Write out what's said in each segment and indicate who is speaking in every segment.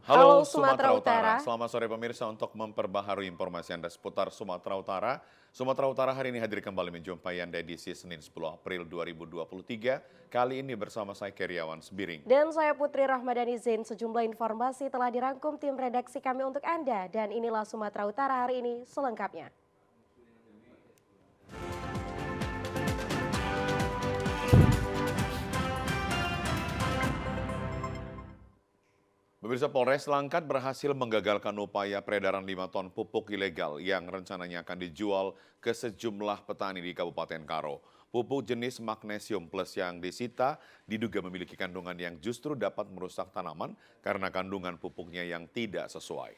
Speaker 1: Halo
Speaker 2: Halo
Speaker 1: Sumatera
Speaker 2: Sumatera Utara,
Speaker 1: Utara.
Speaker 2: selamat sore pemirsa untuk memperbaharui informasi Anda seputar Sumatera Utara. Sumatera Utara hari ini hadir kembali menjumpai Anda edisi Senin 10 April 2023. Kali ini bersama saya Keriawan Sebiring.
Speaker 1: Dan saya Putri Rahmadani Zain, sejumlah informasi telah dirangkum tim redaksi kami untuk Anda. Dan inilah Sumatera Utara hari ini selengkapnya.
Speaker 2: Pemirsa, Polres Langkat berhasil menggagalkan upaya peredaran 5 ton pupuk ilegal yang rencananya akan dijual ke sejumlah petani di Kabupaten Karo. Pupuk jenis magnesium plus yang disita diduga memiliki kandungan yang justru dapat merusak tanaman karena kandungan pupuknya yang tidak sesuai.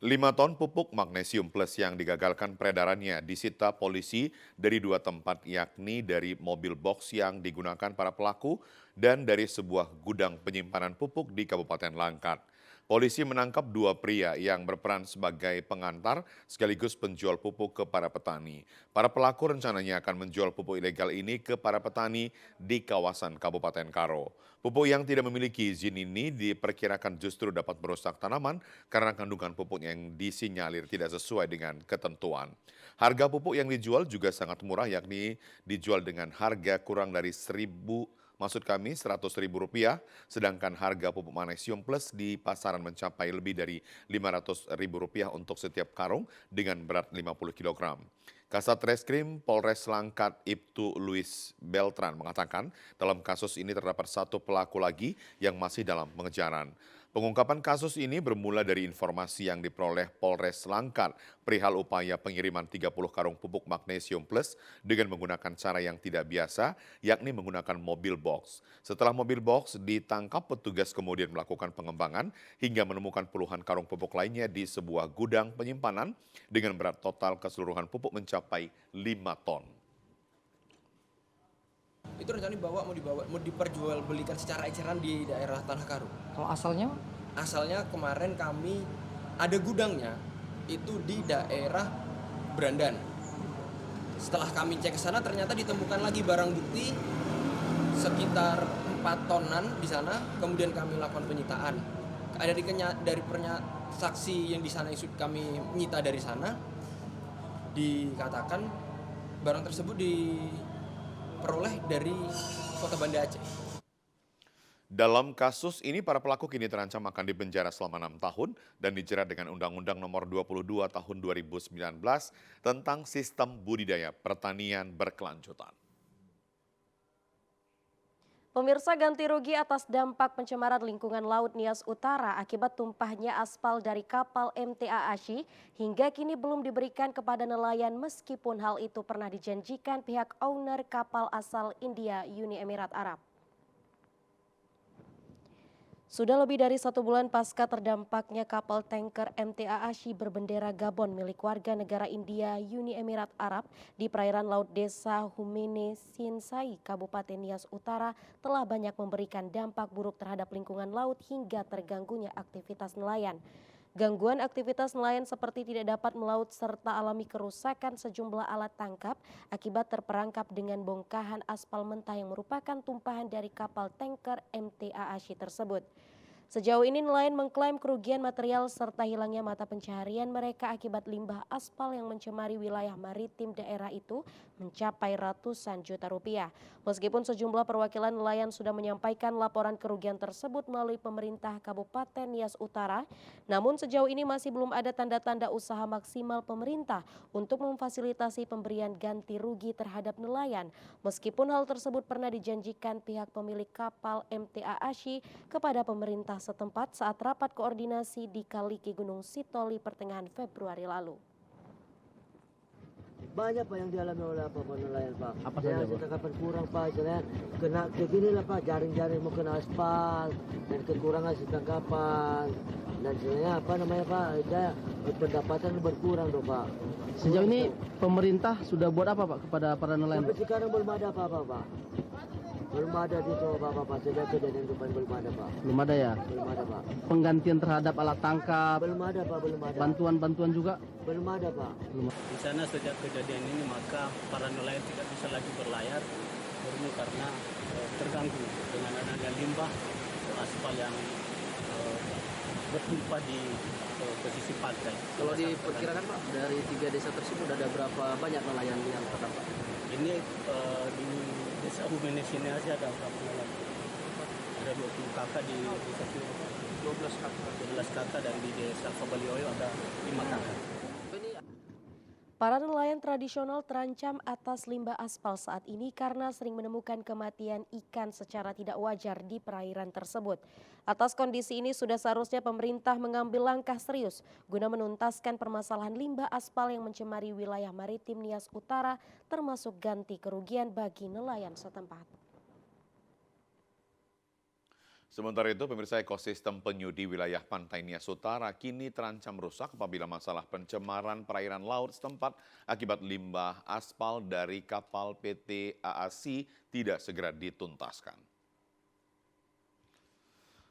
Speaker 2: 5 ton pupuk magnesium plus yang digagalkan peredarannya disita polisi dari 2 tempat, yakni dari mobil box yang digunakan para pelaku dan dari sebuah gudang penyimpanan pupuk di Kabupaten Langkat. Polisi menangkap 2 pria yang berperan sebagai pengantar sekaligus penjual pupuk ke para petani. Para pelaku rencananya akan menjual pupuk ilegal ini ke para petani di kawasan Kabupaten Karo. Pupuk yang tidak memiliki izin ini diperkirakan justru dapat merusak tanaman karena kandungan pupuknya yang disinyalir tidak sesuai dengan ketentuan. Harga pupuk yang dijual juga sangat murah, yakni dijual dengan harga kurang dari Rp100.000, sedangkan harga pupuk magnesium plus di pasaran mencapai lebih dari Rp500.000 untuk setiap karung dengan berat 50 kg. Kasat Reskrim Polres Langkat Ibtu Luis Beltran mengatakan dalam kasus ini terdapat 1 pelaku lagi yang masih dalam pengejaran. Pengungkapan kasus ini bermula dari informasi yang diperoleh Polres Langkat perihal upaya pengiriman 30 karung pupuk magnesium plus dengan menggunakan cara yang tidak biasa, yakni menggunakan mobil box. Setelah mobil box ditangkap, petugas kemudian melakukan pengembangan hingga menemukan puluhan karung pupuk lainnya di sebuah gudang penyimpanan dengan berat total keseluruhan pupuk mencapai 5 ton.
Speaker 3: Itu rencananya mau diperjualbelikan secara eceran di daerah Tanah Karo.
Speaker 4: Kalau asalnya?
Speaker 3: Asalnya kemarin kami ada gudangnya itu di daerah Brandan. Setelah kami cek ke sana ternyata ditemukan lagi barang bukti sekitar 4 tonan di sana. Kemudian kami lakukan penyitaan. Dari saksi yang di sana kami menyita dari sana, dikatakan barang tersebut diperoleh dari Kota Banda Aceh.
Speaker 2: Dalam kasus ini, para pelaku kini terancam akan dipenjara selama 6 tahun dan dijerat dengan Undang-Undang Nomor 22 Tahun 2019 tentang Sistem Budidaya Pertanian Berkelanjutan.
Speaker 1: Pemirsa, ganti rugi atas dampak pencemaran lingkungan Laut Nias Utara akibat tumpahnya aspal dari kapal MTA Ashi hingga kini belum diberikan kepada nelayan meskipun hal itu pernah dijanjikan pihak owner kapal asal India Uni Emirat Arab. Sudah lebih dari 1 bulan pasca terdampaknya kapal tanker MTA Ashi berbendera Gabon milik warga negara India Uni Emirat Arab di perairan laut desa Humene Sinsai, Kabupaten Nias Utara telah banyak memberikan dampak buruk terhadap lingkungan laut hingga terganggunya aktivitas nelayan. Gangguan aktivitas nelayan seperti tidak dapat melaut serta alami kerusakan sejumlah alat tangkap akibat terperangkap dengan bongkahan aspal mentah yang merupakan tumpahan dari kapal tanker MTA Ashi tersebut. Sejauh ini nelayan mengklaim kerugian material serta hilangnya mata pencaharian mereka akibat limbah aspal yang mencemari wilayah maritim daerah itu mencapai ratusan juta rupiah. Meskipun sejumlah perwakilan nelayan sudah menyampaikan laporan kerugian tersebut melalui pemerintah Kabupaten Nias Utara, namun sejauh ini masih belum ada tanda-tanda usaha maksimal pemerintah untuk memfasilitasi pemberian ganti rugi terhadap nelayan. Meskipun hal tersebut pernah dijanjikan pihak pemilik kapal MTA Ashi kepada pemerintah setempat saat rapat koordinasi di Kaliki Gunung Sitoli pertengahan Februari lalu.
Speaker 5: Banyak Pak yang dialami oleh Pak nelayan Pak.
Speaker 4: Apa saja, Pak?
Speaker 5: Tangkapan kurang Pak, misalnya kena kayak gini lah Pak, jaring-jaring mau kena aspal dan kekurangan tangkapan dan sebenarnya apa namanya Pak, pendapatan berkurang dong Pak.
Speaker 4: Sejauh ini pemerintah sudah buat apa Pak kepada para nelayan?
Speaker 5: Sampai sekarang belum ada apa-apa Pak. Belum ada di itu Bapak, sejak kejadian depan belum ada Pak.
Speaker 4: Belum ada ya?
Speaker 5: Belum ada Pak.
Speaker 4: Penggantian terhadap alat tangkap,
Speaker 5: Belum ada Pak, belum ada.
Speaker 4: bantuan-bantuan juga?
Speaker 5: Belum ada Pak.
Speaker 4: Belum.
Speaker 6: Di sana sejak kejadian ini maka para nelayan tidak bisa lagi berlayar murni karena terganggu dengan adanya limbah aspal yang bertumpah di posisi pantai.
Speaker 4: Kalau diperkirakan Pak, dari 3 desa tersebut ada berapa banyak nelayan yang terdampak?
Speaker 6: Ini di desa Humene sini aja ada berapa nelayan? Ada 20 kakak di desa sini, 12 kakak, dan di desa Kabalioyo ada 5 kakak.
Speaker 1: Para nelayan tradisional terancam atas limbah aspal saat ini karena sering menemukan kematian ikan secara tidak wajar di perairan tersebut. Atas kondisi ini sudah seharusnya pemerintah mengambil langkah serius guna menuntaskan permasalahan limbah aspal yang mencemari wilayah maritim Nias Utara, termasuk ganti kerugian bagi nelayan setempat.
Speaker 2: Sementara itu, pemirsa, ekosistem penyu di wilayah pantai Nias Utara kini terancam rusak apabila masalah pencemaran perairan laut setempat akibat limbah aspal dari kapal PT AAC tidak segera dituntaskan.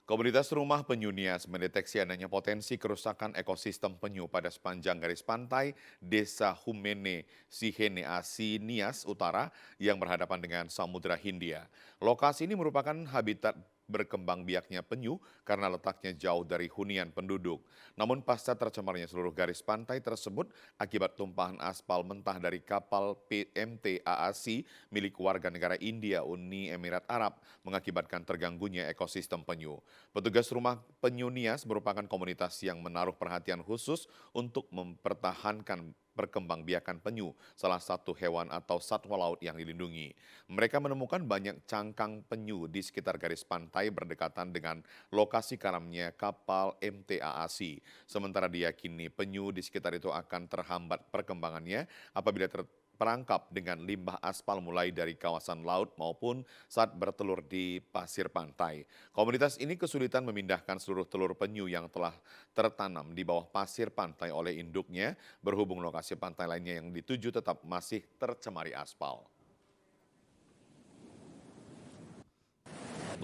Speaker 2: Komunitas Rumah Penyu Nias mendeteksi adanya potensi kerusakan ekosistem penyu pada sepanjang garis pantai Desa Humene Sihene Asi Nias Utara yang berhadapan dengan Samudra Hindia. Lokasi ini merupakan habitat berkembang biaknya penyu karena letaknya jauh dari hunian penduduk. Namun pasca tercemarnya seluruh garis pantai tersebut akibat tumpahan aspal mentah dari kapal PMT AAC milik warga negara India Uni Emirat Arab mengakibatkan terganggunya ekosistem penyu. Petugas Rumah Penyu Nias merupakan komunitas yang menaruh perhatian khusus untuk mempertahankan perkembangbiakan penyu, salah satu hewan atau satwa laut yang dilindungi. Mereka menemukan banyak cangkang penyu di sekitar garis pantai berdekatan dengan lokasi karamnya kapal MT AAC. Sementara diyakini penyu di sekitar itu akan terhambat perkembangannya apabila terperangkap dengan limbah aspal mulai dari kawasan laut maupun saat bertelur di pasir pantai. Komunitas ini kesulitan memindahkan seluruh telur penyu yang telah tertanam di bawah pasir pantai oleh induknya, berhubung lokasi pantai lainnya yang dituju tetap masih tercemari aspal.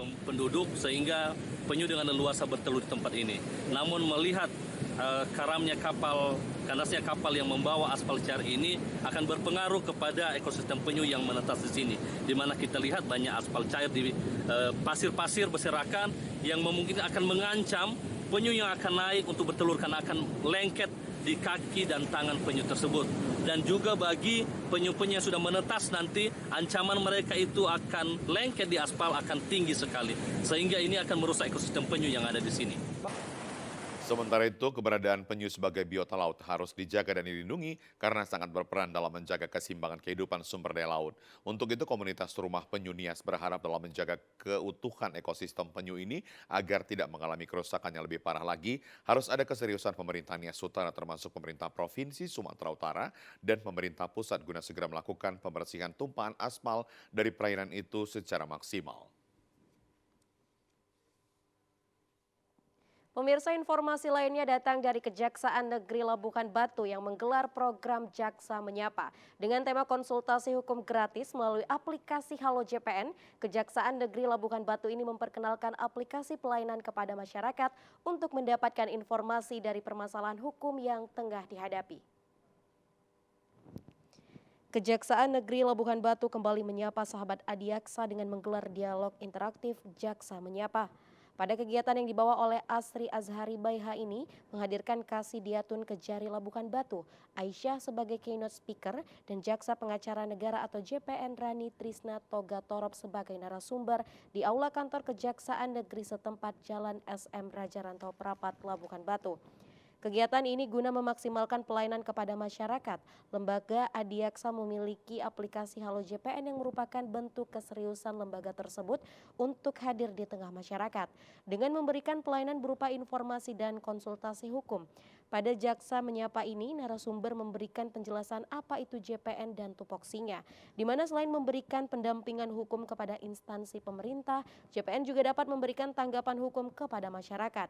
Speaker 7: Penduduk sehingga penyu dengan leluasa bertelur di tempat ini. Namun melihat karamnya kapal, kandasnya kapal yang membawa aspal cair ini akan berpengaruh kepada ekosistem penyu yang menetas di sini. Di mana kita lihat banyak aspal cair di pasir-pasir berserakan yang memungkinkan akan mengancam penyu yang akan naik untuk bertelur karena akan lengket di kaki dan tangan penyu tersebut. Dan juga bagi penyu-penyu yang sudah menetas nanti, ancaman mereka itu akan lengket di aspal akan tinggi sekali. Sehingga ini akan merusak ekosistem penyu yang ada di sini.
Speaker 2: Sementara itu, keberadaan penyu sebagai biota laut harus dijaga dan dilindungi karena sangat berperan dalam menjaga keseimbangan kehidupan sumber daya laut. Untuk itu, komunitas Rumah Penyu Nias berharap dalam menjaga keutuhan ekosistem penyu ini agar tidak mengalami kerusakan yang lebih parah lagi, harus ada keseriusan pemerintah Nias Utara termasuk pemerintah Provinsi Sumatera Utara dan pemerintah pusat guna segera melakukan pembersihan tumpahan aspal dari perairan itu secara maksimal.
Speaker 1: Pemirsa, informasi lainnya datang dari Kejaksaan Negeri Labuhan Batu yang menggelar program Jaksa Menyapa. Dengan tema konsultasi hukum gratis melalui aplikasi Halo JPN, Kejaksaan Negeri Labuhan Batu ini memperkenalkan aplikasi pelayanan kepada masyarakat untuk mendapatkan informasi dari permasalahan hukum yang tengah dihadapi. Kejaksaan Negeri Labuhan Batu kembali menyapa sahabat adiaksa dengan menggelar dialog interaktif Jaksa Menyapa. Pada kegiatan yang dibawa oleh Asri Azhari Baiha ini menghadirkan Kasih Diatun Kejari Labuhan Batu, Aisyah sebagai keynote speaker dan Jaksa Pengacara Negara atau JPN Rani Trisna Toga Torop sebagai narasumber di Aula Kantor Kejaksaan Negeri setempat Jalan SM Raja Rantau Prapat, Labuhan Batu. Kegiatan ini guna memaksimalkan pelayanan kepada masyarakat. Lembaga Adiaksa memiliki aplikasi Halo JPN yang merupakan bentuk keseriusan lembaga tersebut untuk hadir di tengah masyarakat dengan memberikan pelayanan berupa informasi dan konsultasi hukum. Pada Jaksa Menyapa ini, narasumber memberikan penjelasan apa itu JPN dan tupoksinya, di mana selain memberikan pendampingan hukum kepada instansi pemerintah, JPN juga dapat memberikan tanggapan hukum kepada masyarakat.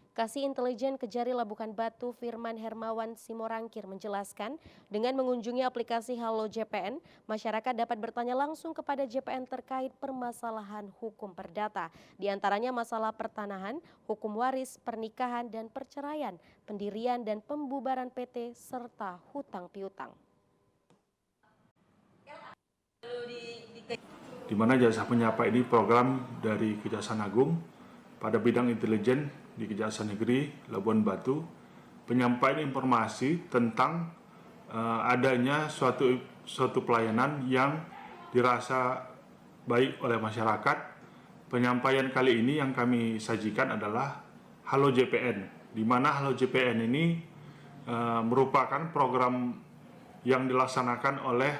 Speaker 1: Kasih Intelijen Kejari Labuhan Batu Firman Hermawan Simorangkir menjelaskan, dengan mengunjungi aplikasi Halo JPN, masyarakat dapat bertanya langsung kepada JPN terkait permasalahan hukum perdata, diantaranya masalah pertanahan, hukum waris, pernikahan dan perceraian, pendirian dan pembubaran PT, serta hutang piutang.
Speaker 8: di mana Jasa Penyapa ini program dari Kejaksaan Agung pada bidang intelijen di Kejaksaan Negeri Labuan Batu, penyampaian informasi tentang adanya suatu pelayanan yang dirasa baik oleh masyarakat. Penyampaian kali ini yang kami sajikan adalah Halo JPN, di mana Halo JPN ini merupakan program yang dilaksanakan oleh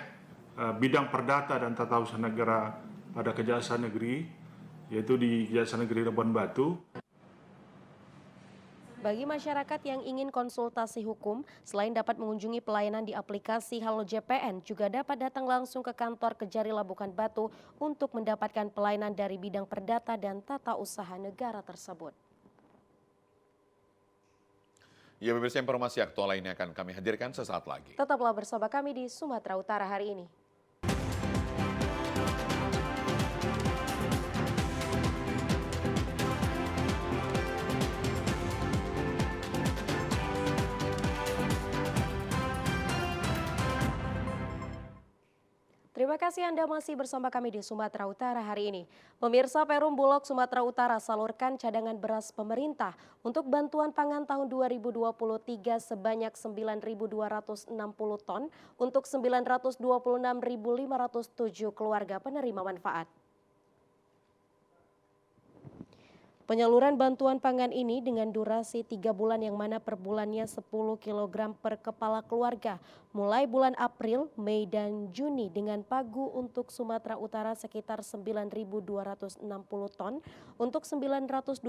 Speaker 8: bidang perdata dan tata usaha negara pada Kejaksaan Negeri, yaitu di Kejaksaan Negeri Labuan Batu.
Speaker 1: Bagi masyarakat yang ingin konsultasi hukum, selain dapat mengunjungi pelayanan di aplikasi Halo JPN, juga dapat datang langsung ke kantor Kejari Labuhan Batu untuk mendapatkan pelayanan dari bidang perdata dan tata usaha negara tersebut.
Speaker 2: Ya, pemirsa, informasi aktual lainnya akan kami hadirkan sesaat lagi.
Speaker 1: Tetaplah bersama kami di Sumatera Utara hari ini. Terima kasih Anda masih bersama kami di Sumatera Utara hari ini. Pemirsa, Perum Bulog Sumatera Utara salurkan cadangan beras pemerintah untuk bantuan pangan tahun 2023 sebanyak 9.260 ton untuk 926.507 keluarga penerima manfaat. Penyaluran bantuan pangan ini dengan durasi 3 bulan yang mana per bulannya 10 kg per kepala keluarga mulai bulan April, Mei, dan Juni dengan pagu untuk Sumatera Utara sekitar 9.260 ton untuk 926.507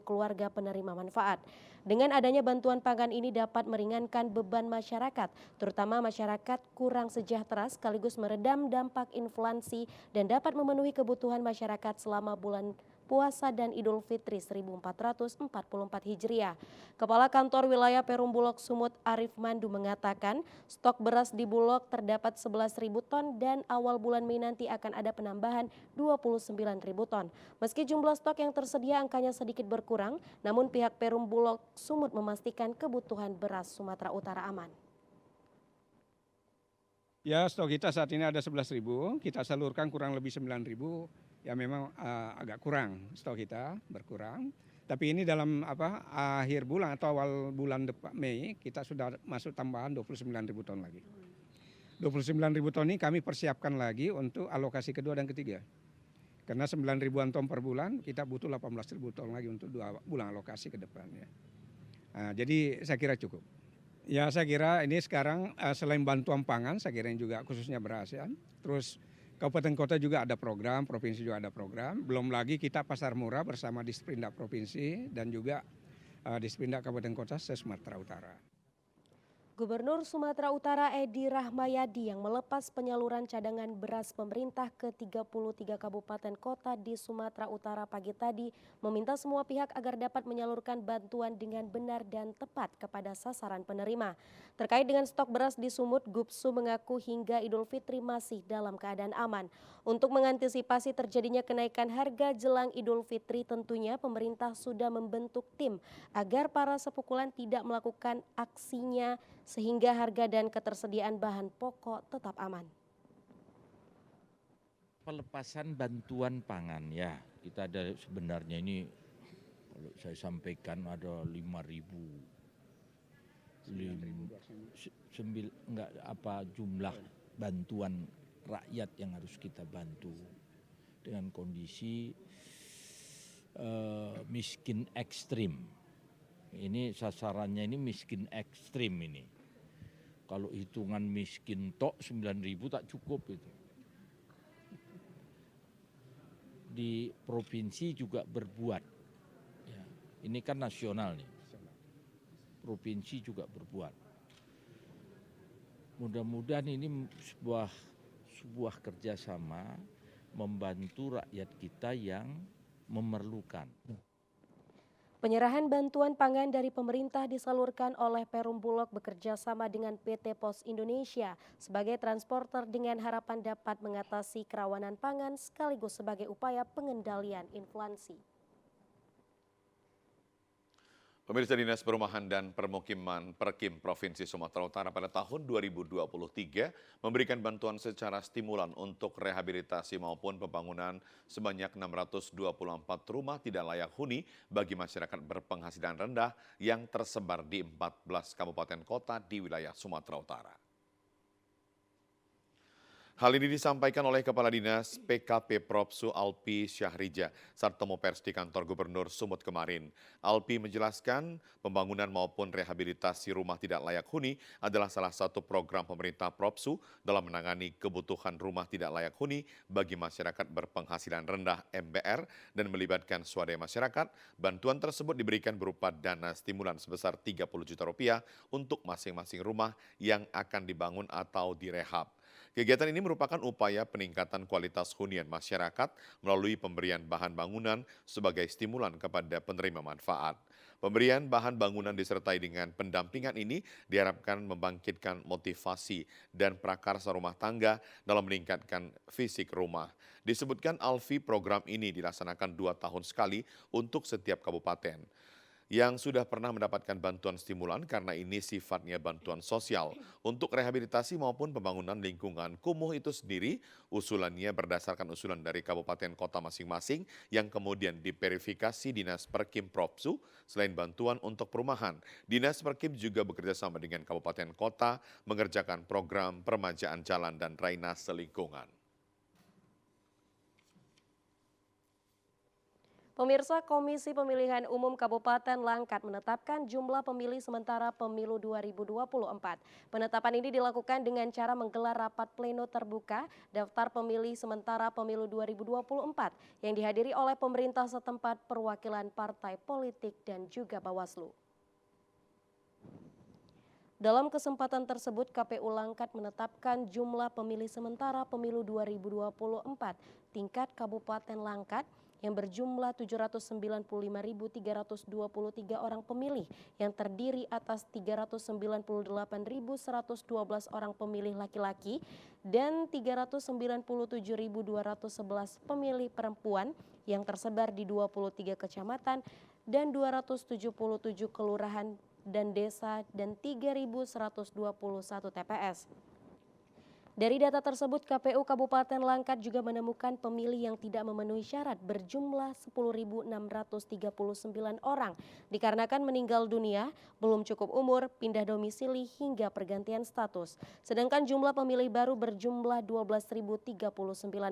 Speaker 1: keluarga penerima manfaat. Dengan adanya bantuan pangan ini dapat meringankan beban masyarakat, terutama masyarakat kurang sejahtera sekaligus meredam dampak inflasi dan dapat memenuhi kebutuhan masyarakat selama bulan Puasa dan Idul Fitri 1444 Hijriah. Kepala Kantor Wilayah Perum Bulog Sumut Arif Mandu mengatakan stok beras di Bulog terdapat 11.000 ton dan awal bulan Mei nanti akan ada penambahan 29.000 ton. Meski jumlah stok yang tersedia angkanya sedikit berkurang, namun pihak Perum Bulog Sumut memastikan kebutuhan beras Sumatera Utara aman.
Speaker 9: Ya, stok kita saat ini ada 11.000, kita salurkan kurang lebih 9.000. Ya memang agak kurang stok kita, berkurang. Tapi ini dalam akhir bulan atau awal bulan Mei kita sudah masuk tambahan 29.000 ton lagi. 29.000 ton ini kami persiapkan lagi untuk alokasi kedua dan ketiga. Karena 9.000-an ton per bulan kita butuh 18.000 ton lagi untuk 2 bulan alokasi ke depannya. Jadi saya kira cukup. Ya saya kira ini sekarang selain bantuan pangan, saya kira ini juga khususnya beras ya. Terus Kabupaten Kota juga ada program, Provinsi juga ada program. Belum lagi kita pasar murah bersama Disperindak Provinsi dan juga Disperindak Kabupaten Kota se-Sumatera Utara.
Speaker 1: Gubernur Sumatera Utara Edi Rahmayadi yang melepas penyaluran cadangan beras pemerintah ke 33 kabupaten kota di Sumatera Utara pagi tadi meminta semua pihak agar dapat menyalurkan bantuan dengan benar dan tepat kepada sasaran penerima. Terkait dengan stok beras di Sumut, Gubsu mengaku hingga Idul Fitri masih dalam keadaan aman. Untuk mengantisipasi terjadinya kenaikan harga jelang Idul Fitri, tentunya pemerintah sudah membentuk tim agar para sepukulan tidak melakukan aksinya sehingga harga dan ketersediaan bahan pokok tetap aman.
Speaker 10: Pelepasan bantuan pangan ya, kita ada sebenarnya ini kalau saya sampaikan ada 5.000 jumlah bantuan rakyat yang harus kita bantu dengan kondisi miskin ekstrim. Ini sasarannya ini miskin ekstrim ini. Kalau hitungan miskin tok 9.000 tak cukup itu. Di provinsi juga berbuat. Ya, ini kan nasional nih. Provinsi juga berbuat. Mudah-mudahan ini sebuah kerjasama membantu rakyat kita yang memerlukan.
Speaker 1: Penyerahan bantuan pangan dari pemerintah disalurkan oleh Perum Bulog bekerja sama dengan PT Pos Indonesia sebagai transporter dengan harapan dapat mengatasi kerawanan pangan sekaligus sebagai upaya pengendalian inflasi.
Speaker 2: Pemirsa, Dinas Perumahan dan Permukiman Perkim Provinsi Sumatera Utara pada tahun 2023 memberikan bantuan secara stimulan untuk rehabilitasi maupun pembangunan sebanyak 624 rumah tidak layak huni bagi masyarakat berpenghasilan rendah yang tersebar di 14 kabupaten kota di wilayah Sumatera Utara. Hal ini disampaikan oleh Kepala Dinas PKP Propsu Alpi Syahrija saat temu pers di kantor Gubernur Sumut kemarin. Alpi menjelaskan pembangunan maupun rehabilitasi rumah tidak layak huni adalah salah satu program pemerintah Propsu dalam menangani kebutuhan rumah tidak layak huni bagi masyarakat berpenghasilan rendah MBR dan melibatkan swadaya masyarakat. Bantuan tersebut diberikan berupa dana stimulan sebesar 30 juta rupiah untuk masing-masing rumah yang akan dibangun atau direhab. Kegiatan ini merupakan upaya peningkatan kualitas hunian masyarakat melalui pemberian bahan bangunan sebagai stimulan kepada penerima manfaat. Pemberian bahan bangunan disertai dengan pendampingan ini diharapkan membangkitkan motivasi dan prakarsa rumah tangga dalam meningkatkan fisik rumah. Disebutkan Alfi, program ini dilaksanakan 2 tahun sekali untuk setiap kabupaten yang sudah pernah mendapatkan bantuan stimulan karena ini sifatnya bantuan sosial. Untuk rehabilitasi maupun pembangunan lingkungan kumuh itu sendiri, usulannya berdasarkan usulan dari kabupaten kota masing-masing yang kemudian diverifikasi Dinas Perkim Propsu. Selain bantuan untuk perumahan, Dinas Perkim juga bekerjasama dengan kabupaten kota mengerjakan program peremajaan jalan dan drainase lingkungan.
Speaker 1: Pemirsa, Komisi Pemilihan Umum Kabupaten Langkat menetapkan jumlah pemilih sementara pemilu 2024. Penetapan ini dilakukan dengan cara menggelar rapat pleno terbuka daftar pemilih sementara pemilu 2024 yang dihadiri oleh pemerintah setempat, perwakilan partai politik, dan juga Bawaslu. Dalam kesempatan tersebut, KPU Langkat menetapkan jumlah pemilih sementara pemilu 2024 tingkat Kabupaten Langkat yang berjumlah 795.323 orang pemilih yang terdiri atas 398.112 orang pemilih laki-laki dan 397.211 pemilih perempuan yang tersebar di 23 kecamatan dan 277 kelurahan dan desa dan 3.121 TPS. Dari data tersebut, KPU Kabupaten Langkat juga menemukan pemilih yang tidak memenuhi syarat berjumlah 10.639 orang dikarenakan meninggal dunia, belum cukup umur, pindah domisili hingga pergantian status. Sedangkan jumlah pemilih baru berjumlah 12.039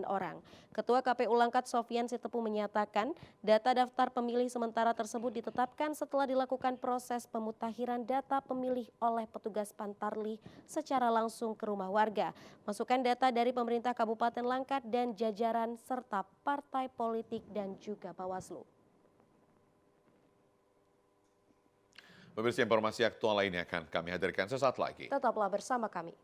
Speaker 1: orang. Ketua KPU Langkat Sofyan Sitepu menyatakan data daftar pemilih sementara tersebut ditetapkan setelah dilakukan proses pemutakhiran data pemilih oleh petugas Pantarlih secara langsung ke rumah warga. Masukan data dari pemerintah Kabupaten Langkat dan jajaran serta partai politik dan juga Bawaslu.
Speaker 2: Pemirsa, informasi aktual lainnya akan kami hadirkan sesaat lagi.
Speaker 1: Tetaplah bersama kami.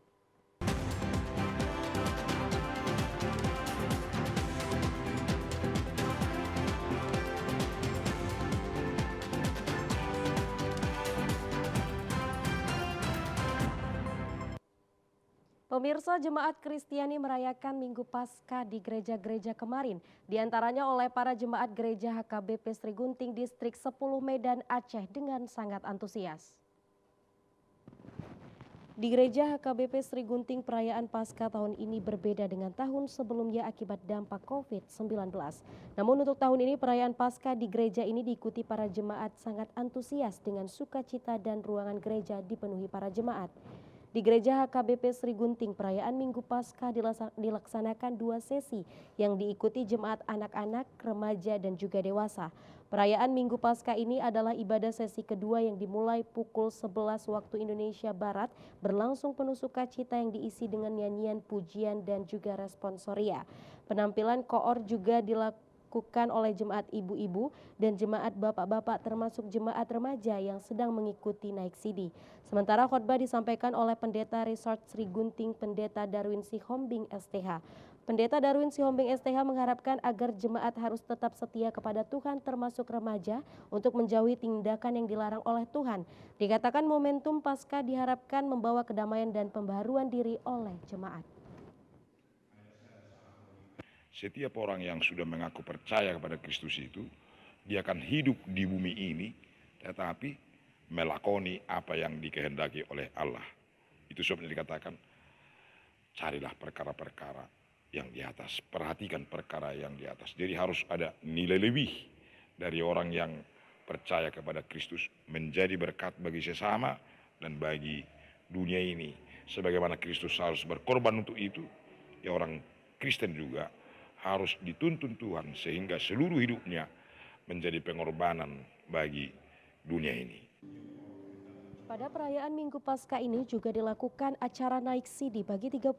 Speaker 1: Pemirsa, jemaat Kristiani merayakan Minggu Paskah di gereja-gereja kemarin, diantaranya oleh para jemaat gereja HKBP Sri Gunting Distrik 10 Medan Aceh dengan sangat antusias. Di gereja HKBP Sri Gunting, perayaan Paskah tahun ini berbeda dengan tahun sebelumnya akibat dampak COVID-19. Namun untuk tahun ini perayaan Paskah di gereja ini diikuti para jemaat sangat antusias dengan sukacita dan ruangan gereja dipenuhi para jemaat. Di gereja HKBP Sri Gunting, perayaan Minggu Paskah dilaksanakan 2 sesi yang diikuti jemaat anak-anak, remaja, dan juga dewasa. Perayaan Minggu Paskah ini adalah ibadah sesi kedua yang dimulai pukul 11 waktu Indonesia Barat, berlangsung penuh sukacita yang diisi dengan nyanyian, pujian, dan juga responsoria. Penampilan koor juga dilakukan oleh jemaat ibu-ibu dan jemaat bapak-bapak termasuk jemaat remaja yang sedang mengikuti naik CD. Sementara khotbah disampaikan oleh Pendeta Resort Sri Gunting, Pendeta Darwin Sihombing STH. Pendeta Darwin Sihombing STH mengharapkan agar jemaat harus tetap setia kepada Tuhan termasuk remaja untuk menjauhi tindakan yang dilarang oleh Tuhan. Dikatakan momentum Paskah diharapkan membawa kedamaian dan pembaharuan diri oleh jemaat.
Speaker 11: Setiap orang yang sudah mengaku percaya kepada Kristus itu, dia akan hidup di bumi ini tetapi melakoni apa yang dikehendaki oleh Allah. Itu sebabnya dikatakan, carilah perkara-perkara yang di atas, perhatikan perkara yang di atas. Jadi harus ada nilai lebih dari orang yang percaya kepada Kristus, menjadi berkat bagi sesama dan bagi dunia ini. Sebagaimana Kristus harus berkorban untuk itu, ya orang Kristen juga harus dituntun Tuhan sehingga seluruh hidupnya menjadi pengorbanan bagi dunia ini.
Speaker 1: Pada perayaan Minggu Paskah ini juga dilakukan acara naik sidi bagi 39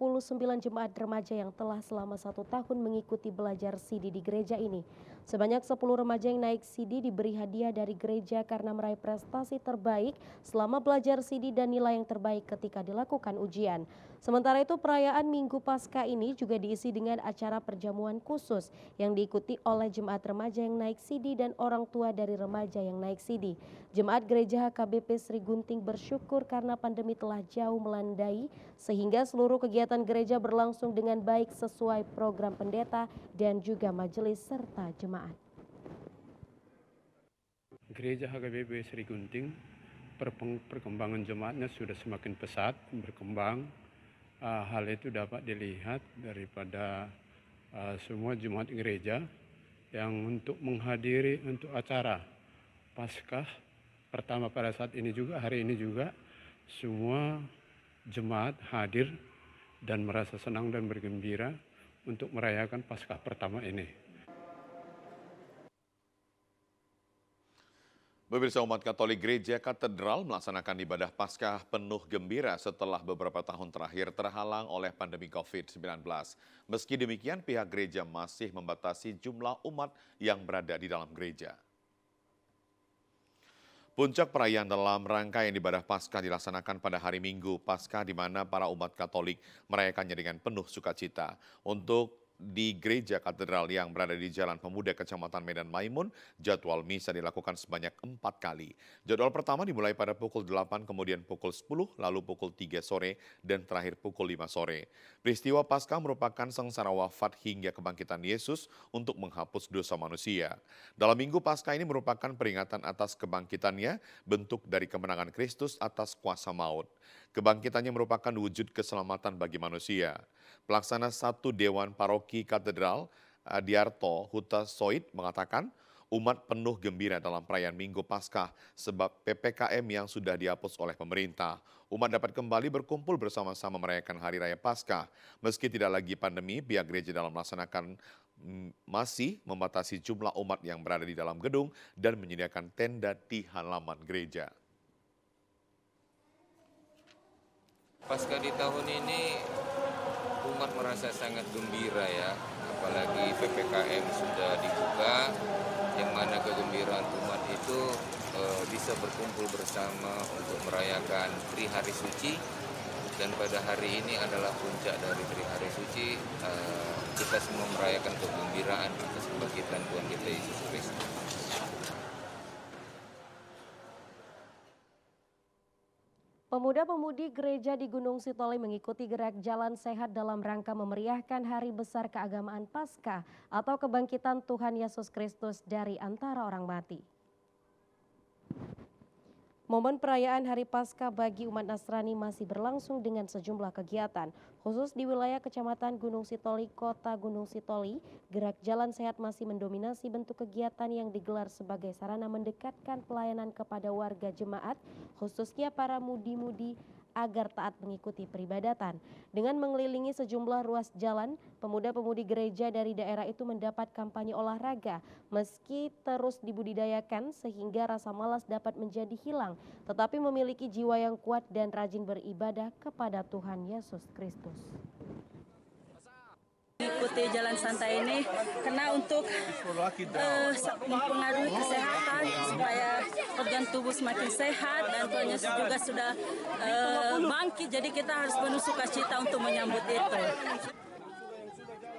Speaker 1: jemaat remaja yang telah selama 1 tahun mengikuti belajar sidi di gereja ini. Sebanyak 10 remaja yang naik sidi diberi hadiah dari gereja karena meraih prestasi terbaik selama belajar sidi dan nilai yang terbaik ketika dilakukan ujian. Sementara itu perayaan Minggu Paskah ini juga diisi dengan acara perjamuan khusus yang diikuti oleh jemaat remaja yang naik sidi dan orang tua dari remaja yang naik sidi. Jemaat Gereja HKBP Sri Gunting bersyukur karena pandemi telah jauh melandai sehingga seluruh kegiatan gereja berlangsung dengan baik sesuai program pendeta dan juga majelis serta jemaat.
Speaker 12: Gereja HKBP Sri Gunting, perkembangan jemaatnya sudah semakin pesat, berkembang. Hal itu dapat dilihat daripada semua jemaat gereja yang untuk menghadiri untuk acara Paskah pertama pada saat ini juga, hari ini juga, semua jemaat hadir dan merasa senang dan bergembira untuk merayakan Paskah pertama ini.
Speaker 2: Pemirsa, umat Katolik Gereja Katedral melaksanakan ibadah Paskah penuh gembira setelah beberapa tahun terakhir terhalang oleh pandemi COVID-19. Meski demikian, pihak gereja masih membatasi jumlah umat yang berada di dalam gereja. Puncak perayaan dalam rangkaian ibadah Paskah dilaksanakan pada hari Minggu Paskah, di mana para umat Katolik merayakannya dengan penuh sukacita. Untuk di Gereja Katedral yang berada di Jalan Pemuda Kecamatan Medan Maimun, jadwal misa dilakukan sebanyak 4 kali. Jadwal pertama dimulai pada pukul 8, kemudian pukul 10, lalu pukul 3 sore, dan terakhir pukul 5 sore. Peristiwa Paskah merupakan sengsara wafat hingga kebangkitan Yesus untuk menghapus dosa manusia. Dalam Minggu Paskah ini merupakan peringatan atas kebangkitannya, bentuk dari kemenangan Kristus atas kuasa maut. Kebangkitannya merupakan wujud keselamatan bagi manusia. Pelaksana 1 Dewan Paroki Katedral, Adiarto Huta Soid, mengatakan umat penuh gembira dalam perayaan Minggu Paskah sebab PPKM yang sudah dihapus oleh pemerintah. Umat dapat kembali berkumpul bersama-sama merayakan Hari Raya Paskah. Meski tidak lagi pandemi, pihak gereja dalam melaksanakan masih membatasi jumlah umat yang berada di dalam gedung dan menyediakan tenda di halaman gereja.
Speaker 13: Paskah di tahun ini umat merasa sangat gembira ya, apalagi PPKM sudah dibuka, yang mana kegembiraan umat itu bisa berkumpul bersama untuk merayakan Trihari Suci, dan pada hari ini adalah puncak dari Trihari Suci. Kita semua merayakan kegembiraan atas kebangkitan Tuhan kita Yesus Kristus.
Speaker 1: Pemuda-pemudi gereja di Gunung Sitoli mengikuti gerak jalan sehat dalam rangka memeriahkan Hari Besar Keagamaan Paskah atau kebangkitan Tuhan Yesus Kristus dari antara orang mati. Momen perayaan Hari Paskah bagi umat Nasrani masih berlangsung dengan sejumlah kegiatan. Khusus di wilayah Kecamatan Gunung Sitoli, Kota Gunung Sitoli, gerak jalan sehat masih mendominasi bentuk kegiatan yang digelar sebagai sarana mendekatkan pelayanan kepada warga jemaat, khususnya para mudi-mudi agar taat mengikuti peribadatan. Dengan mengelilingi sejumlah ruas jalan, pemuda-pemudi gereja dari daerah itu mendapat kampanye olahraga. Meski terus dibudidayakan sehingga rasa malas dapat menjadi hilang, tetapi memiliki jiwa yang kuat dan rajin beribadah kepada Tuhan Yesus Kristus.
Speaker 14: Mengikuti jalan santai ini karena untuk mempengaruhi kesehatan supaya organ tubuh semakin sehat, dan Tuhan Yesus juga sudah bangkit, jadi kita harus penuh sukacita untuk menyambut itu.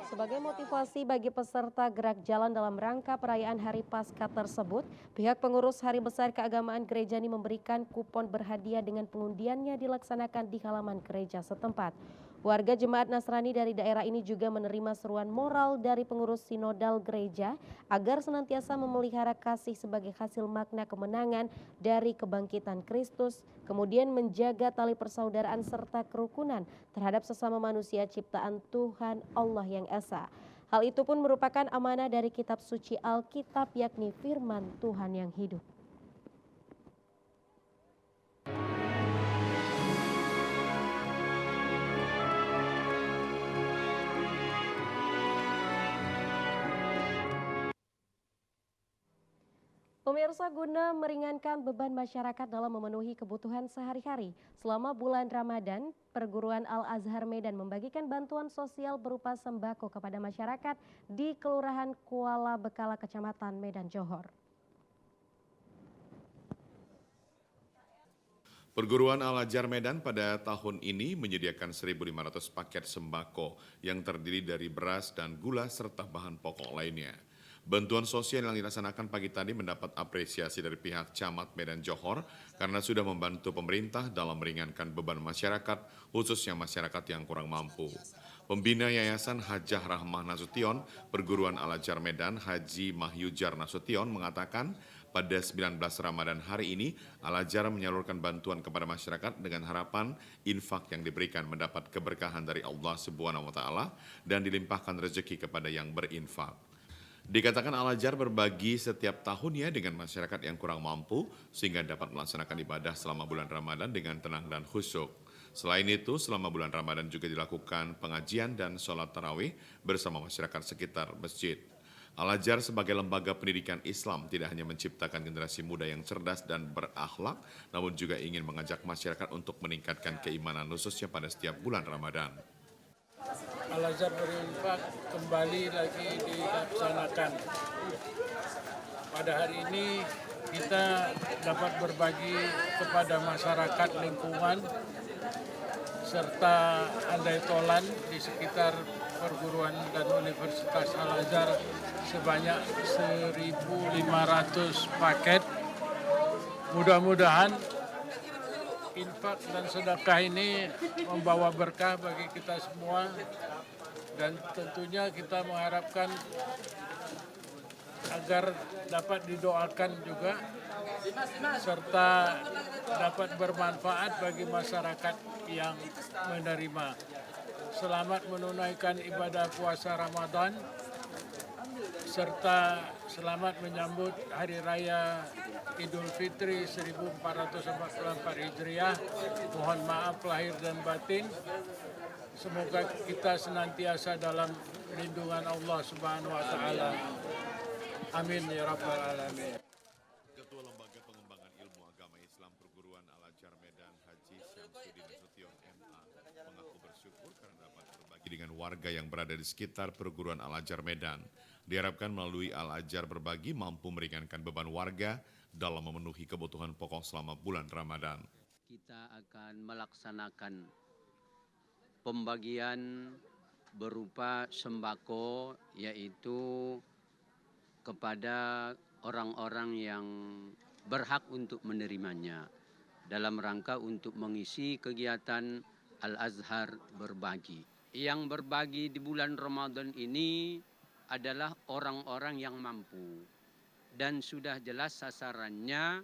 Speaker 1: Sebagai motivasi bagi peserta gerak jalan dalam rangka perayaan Hari Paskah tersebut, pihak pengurus Hari Besar Keagamaan Gereja ini memberikan kupon berhadiah dengan pengundiannya dilaksanakan di halaman gereja setempat. Warga jemaat Nasrani dari daerah ini juga menerima seruan moral dari pengurus sinodal gereja agar senantiasa memelihara kasih sebagai hasil makna kemenangan dari kebangkitan Kristus, kemudian menjaga tali persaudaraan serta kerukunan terhadap sesama manusia ciptaan Tuhan Allah yang Esa. Hal itu pun merupakan amanah dari kitab suci Alkitab, yakni firman Tuhan yang hidup. Pemirsa, guna meringankan beban masyarakat dalam memenuhi kebutuhan sehari-hari selama bulan Ramadan, Perguruan Al-Azhar Medan membagikan bantuan sosial berupa sembako kepada masyarakat di Kelurahan Kuala Bekala, Kecamatan Medan Johor.
Speaker 2: Perguruan Al-Azhar Medan pada tahun ini menyediakan 1.500 paket sembako yang terdiri dari beras dan gula serta bahan pokok lainnya. Bantuan sosial yang dilaksanakan pagi tadi mendapat apresiasi dari pihak Camat Medan Johor karena sudah membantu pemerintah dalam meringankan beban masyarakat, khususnya masyarakat yang kurang mampu. Pembina Yayasan Hajah Rahmah Nasution, Perguruan Al-Azhar Medan, Haji Mahyujar Nasution mengatakan pada 19 Ramadan hari ini, Al-Azhar menyalurkan bantuan kepada masyarakat dengan harapan infak yang diberikan mendapat keberkahan dari Allah Subhanahu wa Ta'ala dan dilimpahkan rezeki kepada yang berinfak. Dikatakan Al-Azhar berbagi setiap tahunnya dengan masyarakat yang kurang mampu sehingga dapat melaksanakan ibadah selama bulan Ramadan dengan tenang dan khusyuk. Selain itu, selama bulan Ramadan juga dilakukan pengajian dan sholat tarawih bersama masyarakat sekitar masjid. Al-Azhar sebagai lembaga pendidikan Islam tidak hanya menciptakan generasi muda yang cerdas dan berakhlak, namun juga ingin mengajak masyarakat untuk meningkatkan keimanan khususnya pada setiap bulan Ramadan.
Speaker 15: Al-Azhar berinfak kembali lagi dilaksanakan. Pada hari ini kita dapat berbagi kepada masyarakat lingkungan serta andai tolan di sekitar perguruan dan Universitas Al-Azhar sebanyak 1.500 paket. Mudah-mudahan infak dan sedekah ini membawa berkah bagi kita semua, dan tentunya kita mengharapkan agar dapat didoakan juga serta dapat bermanfaat bagi masyarakat yang menerima. Selamat menunaikan ibadah puasa Ramadan serta selamat menyambut Hari Raya Idul Fitri 1444 Hijriah. Mohon maaf lahir dan batin. Semoga kita senantiasa dalam lindungan Allah Subhanahu wa Ta'ala. Amin ya rabbal alamin.
Speaker 2: Ketua Lembaga Pengembangan Ilmu Agama Islam Perguruan Al-Azhar Medan, Haji Syamsuddin Nasution MA, mengaku bersyukur karena dapat berbagi dengan warga yang berada di sekitar Perguruan Al-Azhar Medan. Diharapkan melalui Al-Azhar berbagi mampu meringankan beban warga dalam memenuhi kebutuhan pokok selama bulan Ramadan.
Speaker 16: Kita akan melaksanakan pembagian berupa sembako, yaitu kepada orang-orang yang berhak untuk menerimanya dalam rangka untuk mengisi kegiatan Al-Azhar berbagi. Yang berbagi di bulan Ramadan ini adalah orang-orang yang mampu, dan sudah jelas sasarannya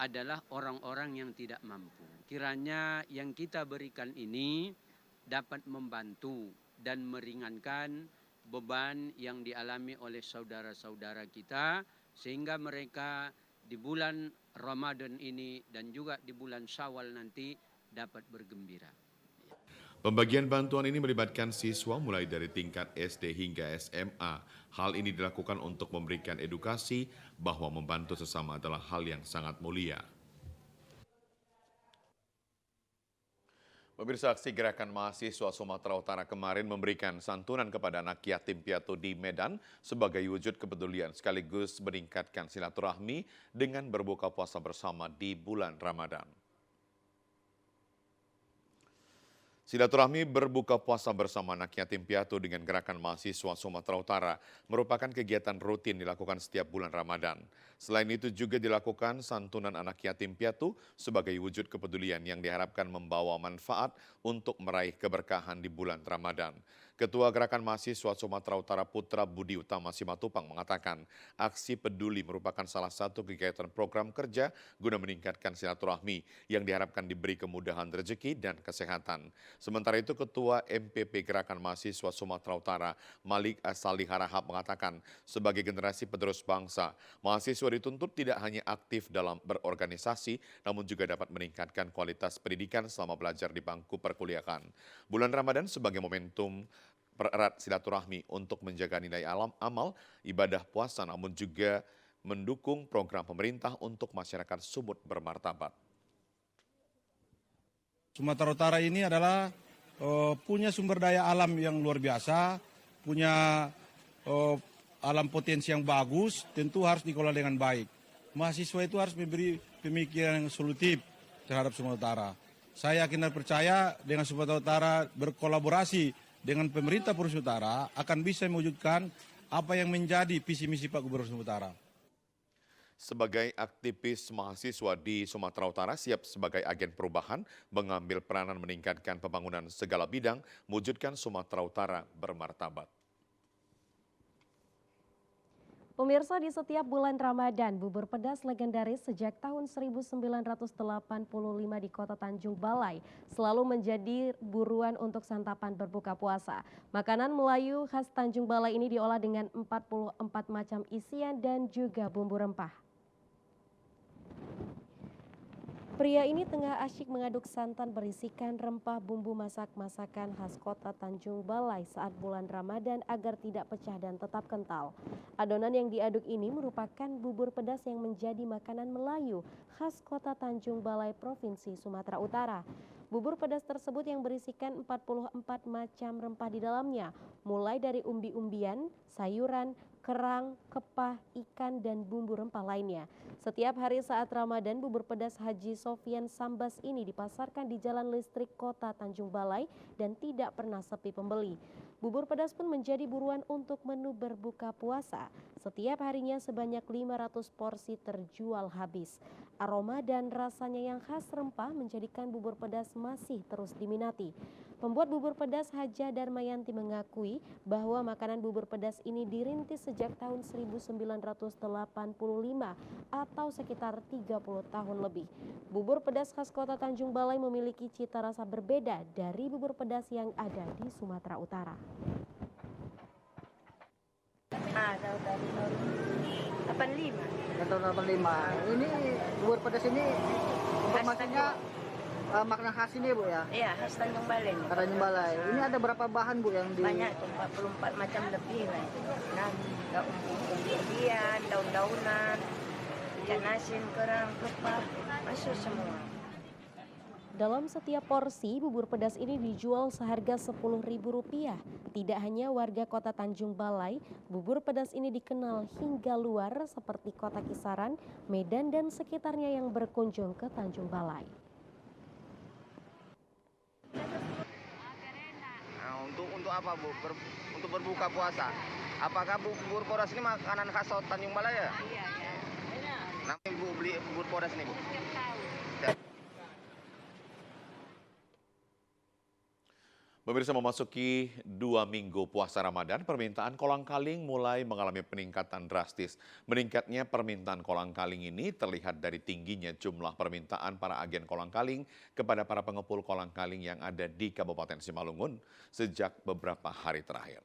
Speaker 16: adalah orang-orang yang tidak mampu. Kiranya yang kita berikan ini dapat membantu dan meringankan beban yang dialami oleh saudara-saudara kita, sehingga mereka di bulan Ramadan ini dan juga di bulan Syawal nanti dapat bergembira.
Speaker 2: Pembagian bantuan ini melibatkan siswa mulai dari tingkat SD hingga SMA. Hal ini dilakukan untuk memberikan edukasi bahwa membantu sesama adalah hal yang sangat mulia. Pemirsa, aksi gerakan mahasiswa Sumatera Utara kemarin memberikan santunan kepada anak yatim piatu di Medan sebagai wujud kepedulian sekaligus meningkatkan silaturahmi dengan berbuka puasa bersama di bulan Ramadan. Silaturahmi berbuka puasa bersama anak yatim piatu dengan gerakan mahasiswa Sumatera Utara merupakan kegiatan rutin dilakukan setiap bulan Ramadan. Selain itu juga dilakukan santunan anak yatim piatu sebagai wujud kepedulian yang diharapkan membawa manfaat untuk meraih keberkahan di bulan Ramadan. Ketua Gerakan Mahasiswa Sumatera Utara Putra Budi Utama Simatupang mengatakan aksi peduli merupakan salah satu kegiatan program kerja guna meningkatkan silaturahmi yang diharapkan diberi kemudahan rezeki dan kesehatan. Sementara itu Ketua MPP Gerakan Mahasiswa Sumatera Utara Malik Asali Harahap mengatakan sebagai generasi penerus bangsa, mahasiswa dituntut tidak hanya aktif dalam berorganisasi namun juga dapat meningkatkan kualitas pendidikan selama belajar di bangku perkuliahan. Bulan Ramadan sebagai momentum pererat silaturahmi untuk menjaga nilai amal ibadah puasa namun juga mendukung program pemerintah untuk masyarakat sumut bermartabat.
Speaker 17: Sumatera Utara ini adalah punya sumber daya alam yang luar biasa, punya alam potensi yang bagus, tentu harus dikelola dengan baik. Mahasiswa itu harus memberi pemikiran yang solutif terhadap Sumatera Utara. Saya yakin dan percaya dengan Sumatera Utara berkolaborasi dengan pemerintah Provinsi Utara akan bisa mewujudkan apa yang menjadi visi misi Pak Gubernur Sumatera Utara.
Speaker 2: Sebagai aktivis mahasiswa di Sumatera Utara siap sebagai agen perubahan, mengambil peranan meningkatkan pembangunan segala bidang, mewujudkan Sumatera Utara bermartabat.
Speaker 1: Pemirsa, di setiap bulan Ramadan, bubur pedas legendaris sejak tahun 1985 di Kota Tanjung Balai selalu menjadi buruan untuk santapan berbuka puasa. Makanan Melayu khas Tanjung Balai ini diolah dengan 44 macam isian dan juga bumbu rempah. Pria ini tengah asyik mengaduk santan berisikan rempah bumbu masakan khas Kota Tanjung Balai saat bulan Ramadan agar tidak pecah dan tetap kental. Adonan yang diaduk ini merupakan bubur pedas yang menjadi makanan Melayu khas Kota Tanjung Balai, Provinsi Sumatera Utara. Bubur pedas tersebut yang berisikan 44 macam rempah di dalamnya, mulai dari umbi-umbian, sayuran, kerang, kepah, ikan, dan bumbu rempah lainnya. Setiap hari saat Ramadan, bubur pedas Haji Sofian Sambas ini dipasarkan di Jalan Listrik Kota Tanjung Balai dan tidak pernah sepi pembeli. Bubur pedas pun menjadi buruan untuk menu berbuka puasa. Setiap harinya sebanyak 500 porsi terjual habis. Aroma dan rasanya yang khas rempah menjadikan bubur pedas masih terus diminati. Pembuat bubur pedas Haja Darmayanti mengakui bahwa makanan bubur pedas ini dirintis sejak tahun 1985 atau sekitar 30 tahun lebih. Bubur pedas khas Kota Tanjung Balai memiliki cita rasa berbeda dari bubur pedas yang ada di Sumatera Utara.
Speaker 18: Kalau dari tahun 85.
Speaker 19: Tahun 85. Ini bubur pedas ini informasinya makanan khas ini Bu ya?
Speaker 18: Iya, khas Tanjung Balai.
Speaker 19: Tanjung Balai. Ini ada berapa bahan Bu yang di?
Speaker 18: Banyak tuh, 44 macam lebih lah. Nah, umbi-umbian, daun-daunan, ikan asin, kerang, kepah, masuk semua.
Speaker 1: Dalam setiap porsi, bubur pedas ini dijual seharga Rp10.000. Tidak hanya warga Kota Tanjung Balai, bubur pedas ini dikenal hingga luar seperti Kota Kisaran, Medan, dan sekitarnya yang berkunjung ke Tanjung Balai.
Speaker 20: Nah, untuk apa Bu? Untuk berbuka puasa. Apakah bubur podas ini makanan khas Tanjung Balai ya?
Speaker 18: Iya.
Speaker 20: Nah, Ibu beli bubur podas ini Bu?
Speaker 2: Pemirsa, memasuki 2 minggu puasa Ramadan, permintaan kolang-kaling mulai mengalami peningkatan drastis. Meningkatnya permintaan kolang-kaling ini terlihat dari tingginya jumlah permintaan para agen kolang-kaling kepada para pengepul kolang-kaling yang ada di Kabupaten Simalungun sejak beberapa hari terakhir.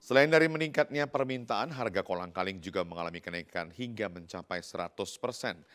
Speaker 2: Selain dari meningkatnya permintaan, harga kolang-kaling juga mengalami kenaikan hingga mencapai 100%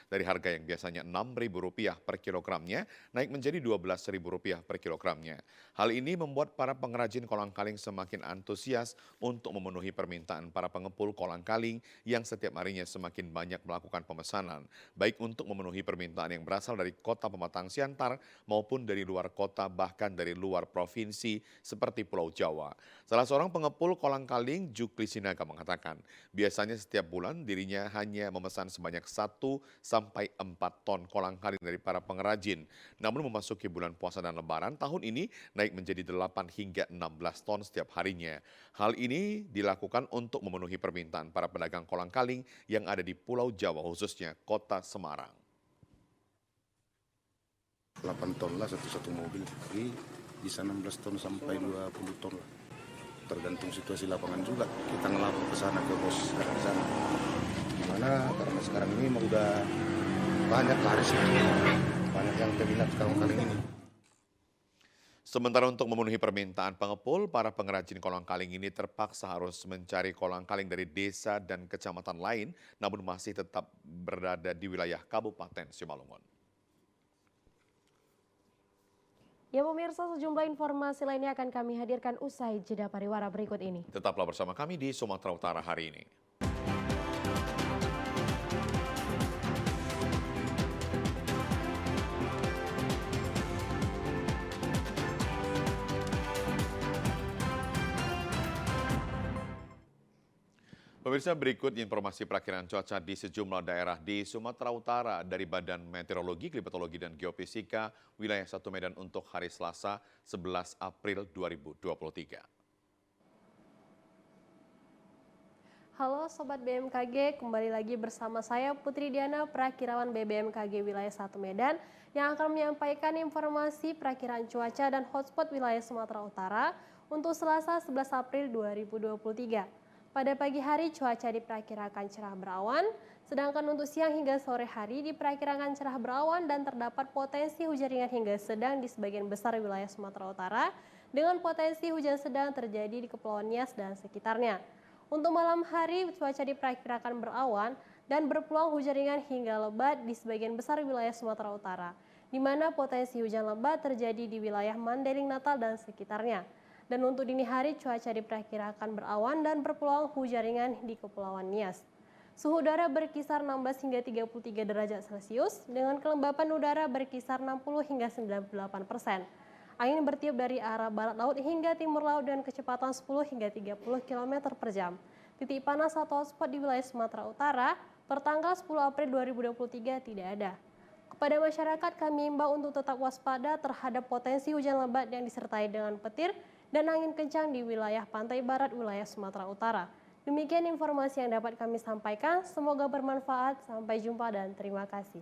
Speaker 2: dari harga yang biasanya Rp6.000 per kilogramnya naik menjadi Rp12.000 per kilogramnya. Hal ini membuat para pengrajin kolang-kaling semakin antusias untuk memenuhi permintaan para pengepul kolang-kaling yang setiap harinya semakin banyak melakukan pemesanan, baik untuk memenuhi permintaan yang berasal dari Kota Pematang Siantar maupun dari luar kota bahkan dari luar provinsi seperti Pulau Jawa. Salah seorang pengepul kolang Kolang-Kaling, Jukli Sinaga mengatakan, biasanya setiap bulan dirinya hanya memesan sebanyak 1 sampai 4 ton kolang-kaling dari para pengrajin. Namun memasuki bulan puasa dan lebaran, tahun ini naik menjadi 8 hingga 16 ton setiap harinya. Hal ini dilakukan untuk memenuhi permintaan para pedagang kolang-kaling yang ada di Pulau Jawa, khususnya Kota Semarang.
Speaker 21: 8 ton lah satu mobil, jadi bisa 16 ton sampai 20 ton lah. Tergantung situasi lapangan juga. Kita ngelapor ke sana ke bos di sana. Gimana? Karena sekarang ini emang udah banyak laris, banyak yang terminat kolang-kaling ini.
Speaker 2: Sementara untuk memenuhi permintaan pengepul, para pengrajin kolang-kaling ini terpaksa harus mencari kolang-kaling dari desa dan kecamatan lain, namun masih tetap berada di wilayah Kabupaten Simalungun.
Speaker 1: Ya pemirsa, sejumlah informasi lainnya akan kami hadirkan usai jeda pariwara berikut ini.
Speaker 2: Tetaplah bersama kami di Sumatera Utara hari ini. Pemirsa, berikut informasi perakiran cuaca di sejumlah daerah di Sumatera Utara dari Badan Meteorologi, Klimatologi, dan Geofisika wilayah 1 Medan untuk hari Selasa 11 April 2023.
Speaker 1: Halo Sobat BMKG, kembali lagi bersama saya Putri Diana, perakirawan BBMKG wilayah 1 Medan yang akan menyampaikan informasi perakiran cuaca dan hotspot wilayah Sumatera Utara untuk Selasa 11 April 2023. Pada pagi hari cuaca diperkirakan cerah berawan, sedangkan untuk siang hingga sore hari diperkirakan cerah berawan dan terdapat potensi hujan ringan hingga sedang di sebagian besar wilayah Sumatera Utara dengan potensi hujan sedang terjadi di Kepulauan Nias dan sekitarnya. Untuk malam hari cuaca diperkirakan berawan dan berpeluang hujan ringan hingga lebat di sebagian besar wilayah Sumatera Utara, di mana potensi hujan lebat terjadi di wilayah Mandailing, Natal, dan sekitarnya. Dan untuk dini hari cuaca diperkirakan berawan dan berpeluang hujan ringan di Kepulauan Nias. Suhu udara berkisar 16 hingga 33 derajat Celcius dengan kelembapan udara berkisar 60 hingga 98%. Angin bertiup dari arah barat laut hingga timur laut dengan kecepatan 10 hingga 30 km per jam. Titik panas atau hotspot di wilayah Sumatera Utara pertanggal 10 April 2023 tidak ada. Kepada masyarakat kami imbau untuk tetap waspada terhadap potensi hujan lebat yang disertai dengan petir dan angin kencang di wilayah pantai barat wilayah Sumatera Utara. Demikian informasi yang dapat kami sampaikan, semoga bermanfaat. Sampai jumpa dan terima kasih.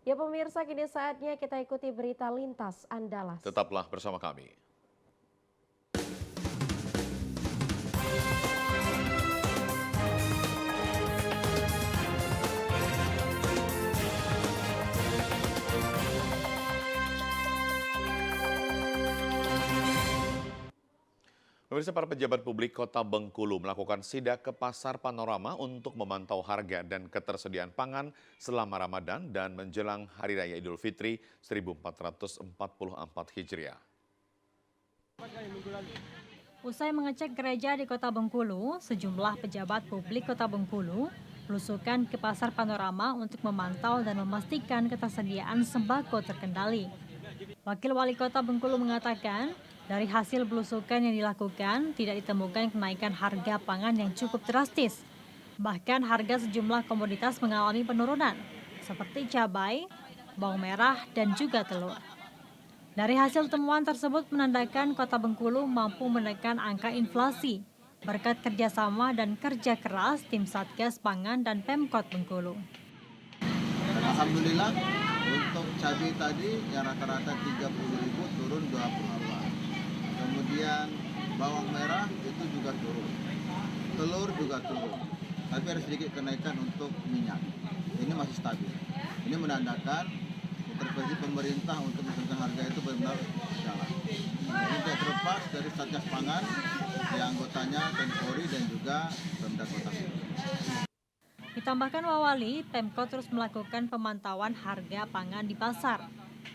Speaker 1: Ya pemirsa, kini saatnya kita ikuti berita lintas Andalas.
Speaker 2: Tetaplah bersama kami. Pemirsa, para pejabat publik Kota Bengkulu melakukan sidak ke Pasar Panorama untuk memantau harga dan ketersediaan pangan selama Ramadan dan menjelang Hari Raya Idul Fitri 1444 Hijriah.
Speaker 22: Usai mengecek gereja di Kota Bengkulu, sejumlah pejabat publik Kota Bengkulu belusukan ke Pasar Panorama untuk memantau dan memastikan ketersediaan sembako terkendali. Wakil Wali Kota Bengkulu mengatakan, dari hasil belusukan yang dilakukan, tidak ditemukan kenaikan harga pangan yang cukup drastis. Bahkan harga sejumlah komoditas mengalami penurunan, seperti cabai, bawang merah, dan juga telur. Dari hasil temuan tersebut menandakan Kota Bengkulu mampu menekan angka inflasi, berkat kerjasama dan kerja keras tim Satgas Pangan dan Pemkot Bengkulu.
Speaker 23: Alhamdulillah, untuk cabai tadi yang rata-rata 30.000 turun 28. Kemudian bawang merah itu juga turun, telur juga turun, tapi ada sedikit kenaikan untuk minyak. Ini masih stabil. Ini menandakan intervensi pemerintah untuk menurunkan harga itu benar-benar jalan. Ini tidak terlepas dari Satgas Pangan, yang anggotanya Polri dan juga Pemda Kota.
Speaker 22: Ditambahkan Wawali, Pemkot terus melakukan pemantauan harga pangan di pasar.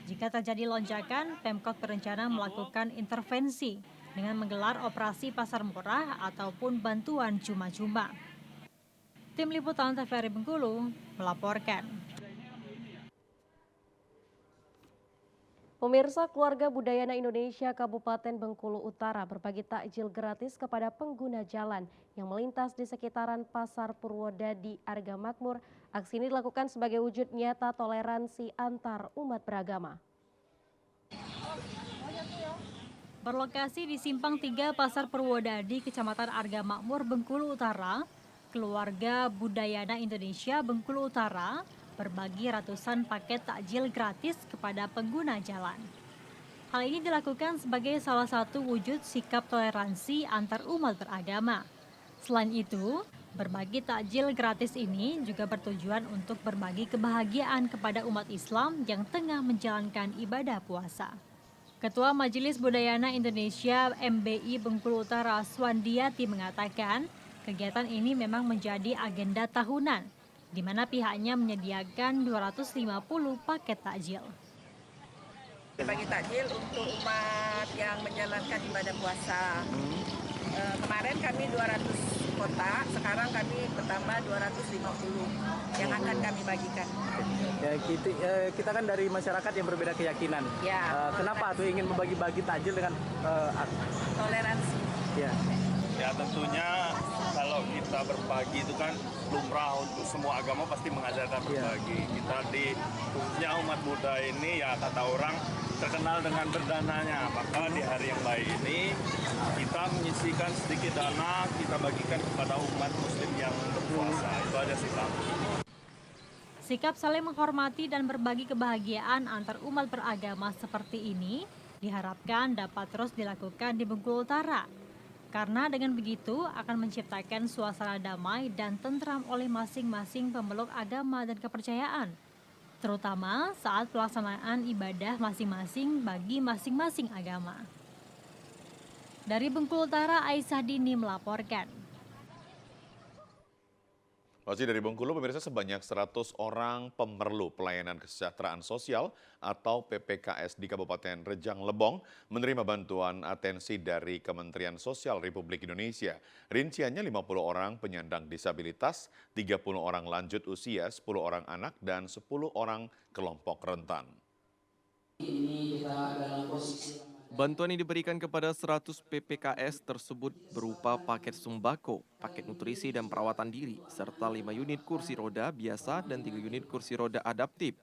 Speaker 22: Jika terjadi lonjakan, Pemkot berencana melakukan intervensi dengan menggelar operasi pasar murah ataupun bantuan cuma-cuma. Tim Liputan TVRI Bengkulu melaporkan.
Speaker 1: Pemirsa, keluarga Budayana Indonesia Kabupaten Bengkulu Utara berbagi takjil gratis kepada pengguna jalan yang melintas di sekitaran Pasar Purwodadi, Arga Makmur. Aksi ini dilakukan sebagai wujud nyata toleransi antar umat beragama.
Speaker 22: Berlokasi di Simpang 3 Pasar Purwodadi, Kecamatan Arga Makmur, Bengkulu Utara, keluarga Budayana Indonesia Bengkulu Utara berbagi ratusan paket takjil gratis kepada pengguna jalan. Hal ini dilakukan sebagai salah satu wujud sikap toleransi antar umat beragama. Selain itu, berbagi takjil gratis ini juga bertujuan untuk berbagi kebahagiaan kepada umat Islam yang tengah menjalankan ibadah puasa. Ketua Majelis Budayana Indonesia MBI Bengkulu Utara Swandiati mengatakan, kegiatan ini memang menjadi agenda tahunan, di mana pihaknya menyediakan 250 paket takjil.
Speaker 3: Bagi takjil untuk umat yang menjalankan ibadah puasa. Kemarin kami 200 kotak, sekarang kami bertambah 250 yang akan kami bagikan.
Speaker 6: Ya, kita kan dari masyarakat yang berbeda keyakinan.
Speaker 3: Ya.
Speaker 6: Kenapa tuh ingin membagi-bagi takjil dengan
Speaker 3: toleransi?
Speaker 6: Ya.
Speaker 4: Ya tentunya kalau kita berbagi itu kan lumrah untuk semua agama pasti mengajarkan berbagi. Kita di khususnya umat Buddha ini ya kata orang terkenal dengan berdananya. Maka di hari yang baik ini kita menyisihkan sedikit dana kita bagikan kepada umat muslim yang berpuasa. Itu aja sih Pak.
Speaker 22: Sikap saling menghormati dan berbagi kebahagiaan antar umat beragama seperti ini diharapkan dapat terus dilakukan di Bengkulu Utara. Karena dengan begitu akan menciptakan suasana damai dan tentram oleh masing-masing pemeluk agama dan kepercayaan, terutama saat pelaksanaan ibadah masing-masing bagi masing-masing agama. Dari Bengkulu Utara, Aisyah Dini melaporkan.
Speaker 2: Masih dari Bengkulu, pemirsa, sebanyak 100 orang pemerlu pelayanan kesejahteraan sosial atau PPKS di Kabupaten Rejang Lebong menerima bantuan atensi dari Kementerian Sosial Republik Indonesia. Rinciannya 50 orang penyandang disabilitas, 30 orang lanjut usia, 10 orang anak, dan 10 orang kelompok rentan.
Speaker 5: Bantuan yang diberikan kepada 100 PPKS tersebut berupa paket sembako, paket nutrisi dan perawatan diri, serta 5 unit kursi roda biasa dan 3 unit kursi roda adaptif.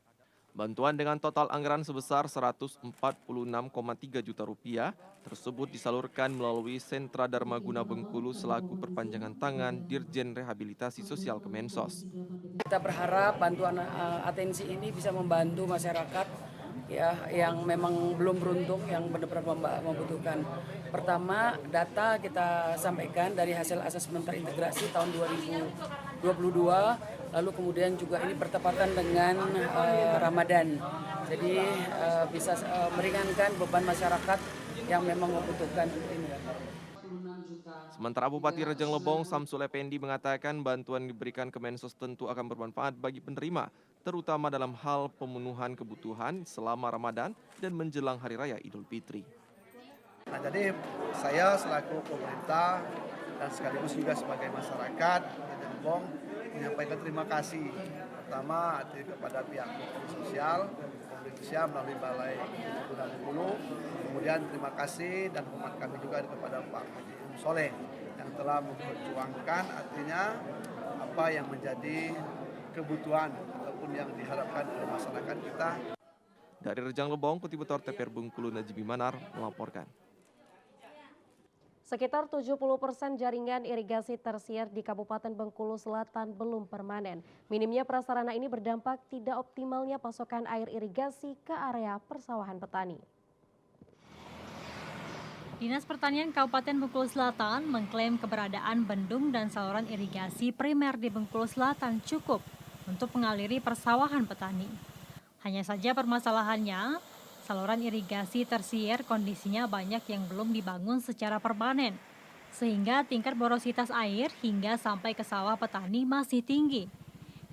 Speaker 5: Bantuan dengan total anggaran sebesar 146,3 juta rupiah tersebut disalurkan melalui Sentra Dharmaguna Bengkulu selaku perpanjangan tangan Dirjen Rehabilitasi Sosial Kemensos.
Speaker 24: Kita berharap bantuan atensi ini bisa membantu masyarakat ya yang memang belum beruntung, yang benar-benar membutuhkan. Pertama, data kita sampaikan dari hasil asesmen terintegrasi tahun 2022, lalu kemudian juga ini bertepatan dengan Ramadan. Jadi bisa meringankan beban masyarakat yang memang membutuhkan ini.
Speaker 5: Sementara Bupati Rejang Lebong Samsul Effendi mengatakan bantuan diberikan Kemensos tentu akan bermanfaat bagi penerima, terutama dalam hal pemenuhan kebutuhan selama Ramadan dan menjelang Hari Raya Idul Fitri.
Speaker 25: Nah, jadi saya selaku pemerintah dan sekaligus juga sebagai masyarakat Rejang Lebong menyampaikan terima kasih pertama kepada pihak sosial Indonesia melalui Balai Kebutuhan Bengkulu, kemudian terima kasih dan hormat kami juga kepada Pak Haji Soleh yang telah memperjuangkan artinya apa yang menjadi kebutuhan ataupun yang diharapkan oleh masyarakat kita.
Speaker 5: Dari Rejang Lebong, Kontributor TPR Bengkulu Najib Manar melaporkan.
Speaker 1: Sekitar 70% jaringan irigasi tersier di Kabupaten Bengkulu Selatan belum permanen. Minimnya prasarana ini berdampak tidak optimalnya pasokan air irigasi ke area persawahan petani.
Speaker 22: Dinas Pertanian Kabupaten Bengkulu Selatan mengklaim keberadaan bendung dan saluran irigasi primer di Bengkulu Selatan cukup untuk mengaliri persawahan petani. Hanya saja permasalahannya, saluran irigasi tersier kondisinya banyak yang belum dibangun secara permanen, sehingga tingkat borositas air hingga sampai ke sawah petani masih tinggi.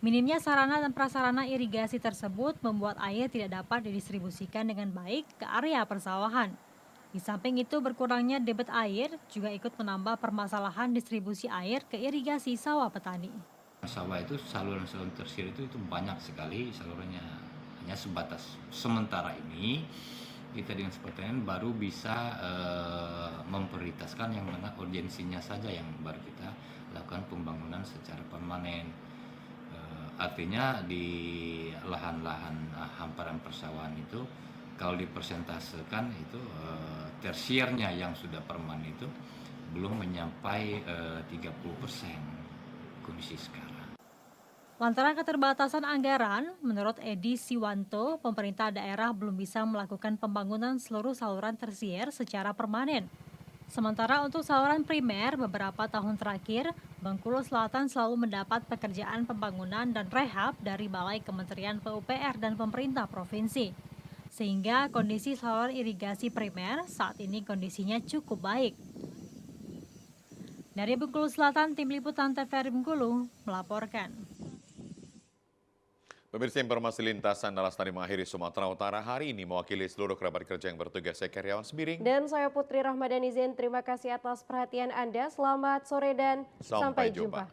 Speaker 22: Minimnya sarana dan prasarana irigasi tersebut membuat air tidak dapat didistribusikan dengan baik ke area persawahan. Di samping itu, berkurangnya debit air juga ikut menambah permasalahan distribusi air ke irigasi sawah petani.
Speaker 26: Sawah itu saluran-saluran tersier itu banyak sekali salurannya, hanya sebatas sementara ini
Speaker 7: kita Dinas Pertanian baru bisa memprioritaskan yang mana urgensinya saja yang baru kita lakukan pembangunan secara permanen. Artinya di lahan-lahan hamparan persawahan itu kalau dipersentasekan itu tersiernya yang sudah permanen itu belum menyampai 30% kondisi sekarang.
Speaker 22: Lantaran keterbatasan anggaran, menurut Edi Siwanto, pemerintah daerah belum bisa melakukan pembangunan seluruh saluran tersier secara permanen. Sementara untuk saluran primer, beberapa tahun terakhir, Bengkulu Selatan selalu mendapat pekerjaan pembangunan dan rehab dari Balai Kementerian PUPR dan pemerintah provinsi. Sehingga kondisi saluran irigasi primer saat ini kondisinya cukup baik. Dari Bengkulu Selatan, Tim Liputan TVRI Bengkulu melaporkan.
Speaker 2: Pemirsa, informasi lintasan Lestari mengakhiri Sumatera Utara hari ini. Mewakili seluruh kerabat kerja yang bertugas, saya Karyawan Sembiring.
Speaker 1: Dan saya Putri Rahmadani Zen, terima kasih atas perhatian Anda. Selamat sore dan sampai jumpa.